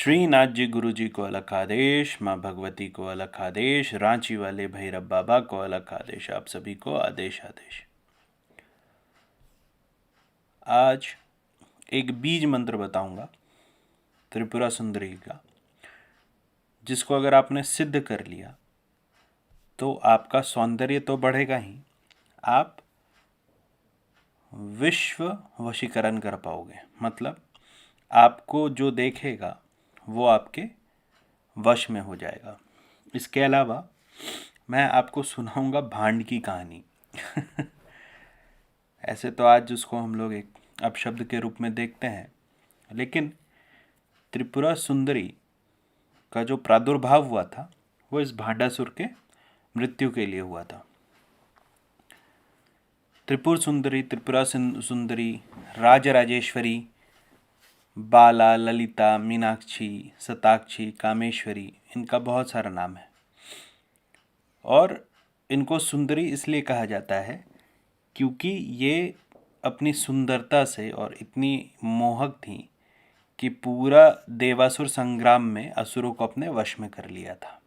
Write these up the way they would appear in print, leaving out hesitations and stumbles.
श्रीनाथ जी गुरु जी को अलग आदेश, माँ भगवती को अलग आदेश, रांची वाले भैरव बाबा को अलग आदेश। आप सभी को आदेश आदेश। आज एक बीज मंत्र बताऊंगा त्रिपुरा सुंदरी का, जिसको अगर आपने सिद्ध कर लिया तो आपका सौंदर्य तो बढ़ेगा ही, आप विश्व वशीकरण कर पाओगे। मतलब आपको जो देखेगा वो आपके वश में हो जाएगा। इसके अलावा मैं आपको सुनाऊंगा भांड की कहानी। ऐसे तो आज उसको हम लोग एक अपशब्द के रूप में देखते हैं, लेकिन त्रिपुरा सुंदरी का जो प्रादुर्भाव हुआ था वो इस भांडासुर के मृत्यु के लिए हुआ था। त्रिपुर सुंदरी, त्रिपुरा सुंदरी, राजराजेश्वरी, बाला, ललिता, मीनाक्षी, सताक्षी, कामेश्वरी, इनका बहुत सारा नाम है। और इनको सुंदरी इसलिए कहा जाता है क्योंकि ये अपनी सुंदरता से और इतनी मोहक थी कि पूरा देवासुर संग्राम में असुरों को अपने वश में कर लिया था।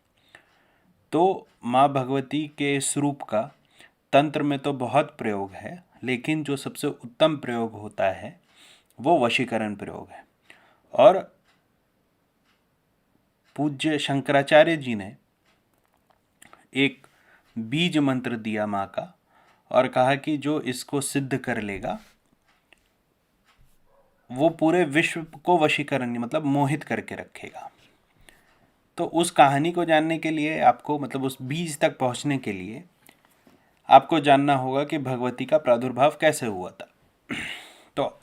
तो माँ भगवती के स्वरूप का तंत्र में तो बहुत प्रयोग है, लेकिन जो सबसे उत्तम प्रयोग होता है वो वशीकरण प्रयोग है। और पूज्य शंकराचार्य जी ने एक बीज मंत्र दिया माँ का और कहा कि जो इसको सिद्ध कर लेगा वो पूरे विश्व को वशीकरण मतलब मोहित करके रखेगा। तो उस कहानी को जानने के लिए आपको, मतलब उस बीज तक पहुंचने के लिए आपको जानना होगा कि भगवती का प्रादुर्भाव कैसे हुआ था। तो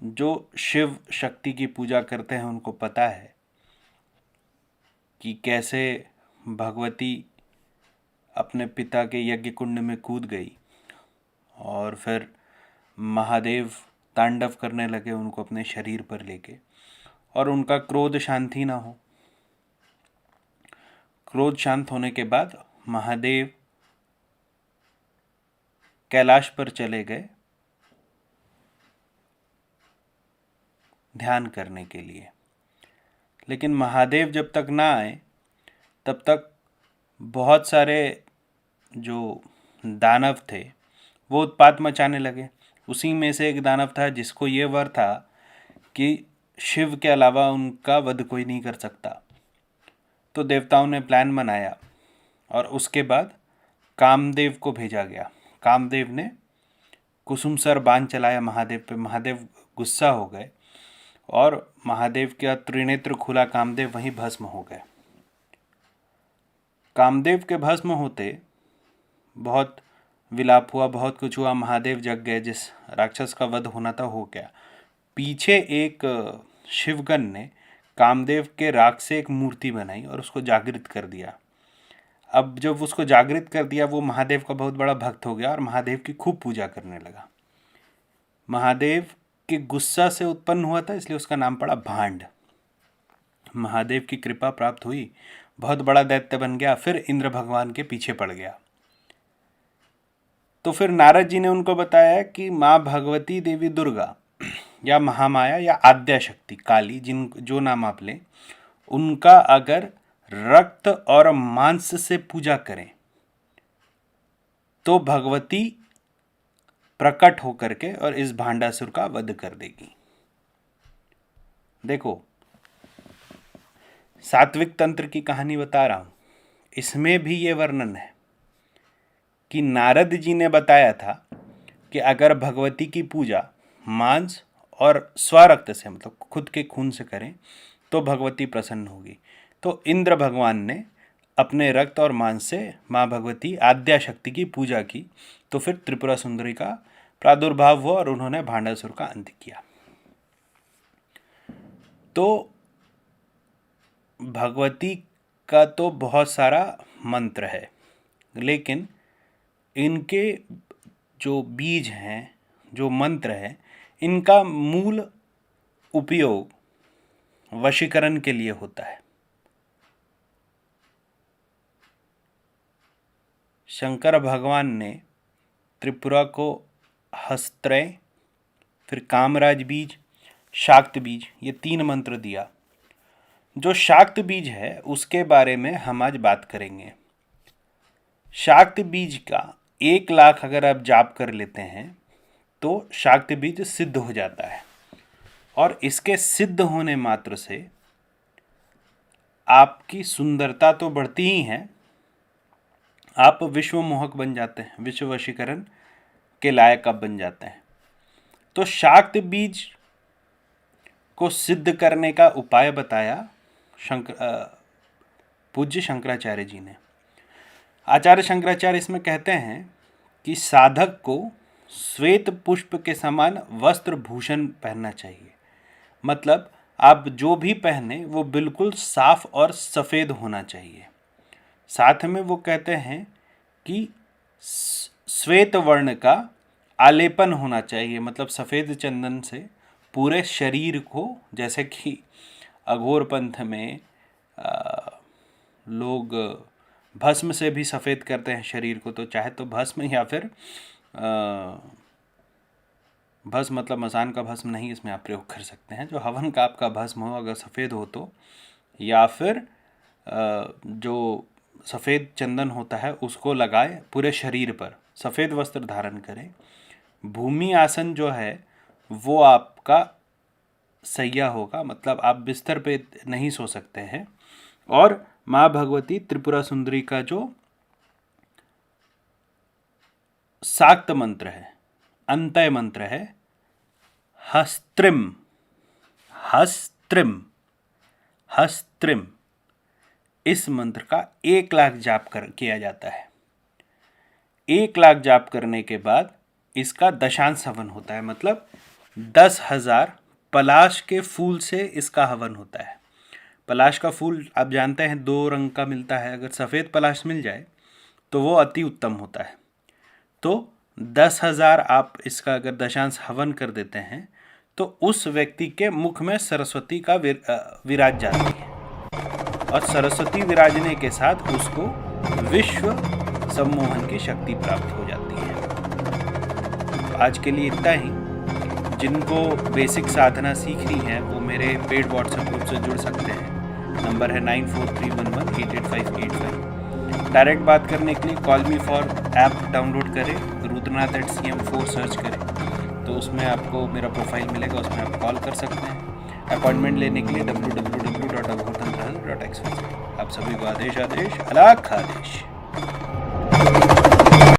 जो शिव शक्ति की पूजा करते हैं उनको पता है कि कैसे भगवती अपने पिता के यज्ञ कुंड में कूद गई और फिर महादेव तांडव करने लगे उनको अपने शरीर पर लेके, और उनका क्रोध शांत ही ना हो। क्रोध शांत होने के बाद महादेव कैलाश पर चले गए ध्यान करने के लिए। लेकिन महादेव जब तक ना आए तब तक बहुत सारे जो दानव थे वो उत्पात मचाने लगे। उसी में से एक दानव था जिसको ये वर था कि शिव के अलावा उनका वध कोई नहीं कर सकता। तो देवताओं ने प्लान बनाया और उसके बाद कामदेव को भेजा गया। कामदेव ने कुसुमसर बाण चलाया महादेव पे। महादेव गुस्सा हो गए और महादेव का त्रिनेत्र खुला, कामदेव वहीं भस्म हो गए। कामदेव के भस्म होते बहुत विलाप हुआ, बहुत कुछ हुआ, महादेव जग गए। जिस राक्षस का वध होना था हो गया। पीछे एक शिवगण ने कामदेव के राख से एक मूर्ति बनाई और उसको जागृत कर दिया। अब जब उसको जागृत कर दिया वो महादेव का बहुत बड़ा भक्त हो गया और महादेव की खूब पूजा करने लगा। महादेव के गुस्सा से उत्पन्न हुआ था, इसलिए उसका नाम पड़ा भांड। महादेव की कृपा प्राप्त हुई, बहुत बड़ा दैत्य बन गया, फिर इंद्र भगवान के पीछे पड़ गया। तो फिर नारद जी ने उनको बताया कि माँ भगवती देवी दुर्गा या महामाया या आद्या शक्ति काली, जिन जो नाम आप लें, उनका अगर रक्त और मांस से पूजा करें तो भगवती प्रकट होकर के और इस भांडासुर का वध कर देगी। देखो, सात्विक तंत्र की कहानी बता रहा हूं, इसमें भी ये वर्णन है कि नारद जी ने बताया था कि अगर भगवती की पूजा मांस और स्वरक्त से, मतलब खुद के खून से करें तो भगवती प्रसन्न होगी। तो इंद्र भगवान ने अपने रक्त और मांस से माँ भगवती आद्या शक्ति की पूजा की, तो फिर त्रिपुरा सुंदरी का प्रादुर्भाव हुआ और उन्होंने भांडासुर का अंत किया। तो भगवती का तो बहुत सारा मंत्र है, लेकिन इनके जो बीज हैं, जो मंत्र हैं, इनका मूल उपयोग वशीकरण के लिए होता है। शंकर भगवान ने त्रिपुरा को हस्तत्रय, फिर कामराज बीज, शाक्त बीज, ये 3 मंत्र दिया जो शाक्त बीज है उसके बारे में हम आज बात करेंगे। शाक्त बीज का 1,00,000 अगर आप जाप कर लेते हैं तो शाक्त बीज सिद्ध हो जाता है, और इसके सिद्ध होने मात्र से आपकी सुंदरता तो बढ़ती ही है, आप विश्व मोहक बन जाते हैं, विश्व वशीकरण के लायक आप बन जाते हैं। तो शाक्त बीज को सिद्ध करने का उपाय बताया पूज्य शंकराचार्य जी ने। आचार्य शंकराचार्य इसमें कहते हैं कि साधक को श्वेत पुष्प के समान वस्त्र भूषण पहनना चाहिए। मतलब आप जो भी पहने वो बिल्कुल साफ और सफ़ेद होना चाहिए। साथ में वो कहते हैं कि श्वेत वर्ण का आलेपन होना चाहिए, मतलब सफ़ेद चंदन से पूरे शरीर को, जैसे कि अघोर पंथ में लोग भस्म से भी सफ़ेद करते हैं शरीर को, तो चाहे तो भस्म या फिर भस्म मतलब मसान का भस्म नहीं, इसमें आप प्रयोग कर सकते हैं। जो हवन का आपका भस्म हो अगर सफ़ेद हो तो, या फिर जो सफ़ेद चंदन होता है उसको लगाए पूरे शरीर पर, सफ़ेद वस्त्र धारण करें। भूमि आसन जो है वो आपका सैया होगा, मतलब आप बिस्तर पे नहीं सो सकते हैं। और माँ भगवती त्रिपुरा सुंदरी का जो शाक्त मंत्र है, अंतय मंत्र है, हस्त्रिम हस्त्रिम हस्त्रिम, इस मंत्र का 1,00,000 जाप किया जाता है। 1,00,000 जाप करने के बाद इसका दशांश हवन होता है, मतलब 10,000 पलाश के फूल से इसका हवन होता है। पलाश का फूल आप जानते हैं 2 रंग का मिलता है, अगर सफ़ेद पलाश मिल जाए तो वो अति उत्तम होता है। तो 10,000 आप इसका अगर दशांश हवन कर देते हैं तो उस व्यक्ति के मुख में सरस्वती का विराज जाती है, और सरस्वती विराजने के साथ उसको विश्व सम्मोहन की शक्ति प्राप्त हो जाती है। तो आज के लिए इतना ही। जिनको बेसिक साधना सीखनी है वो मेरे पेड व्हाट्सएप ग्रुप से जुड़ सकते हैं। नंबर है 9431188585। डायरेक्ट बात करने के लिए call me for app download करें, रुद्रनाथ@cm4 सर्च करें तो उसमें आपको मेरा प्रोफाइल मिलेगा, उसमें आप कॉल कर सकते हैं। अपॉइंटमेंट लेने के लिए www.aghortantra.xyz। आप सभी को आदेश, अलख आदेश।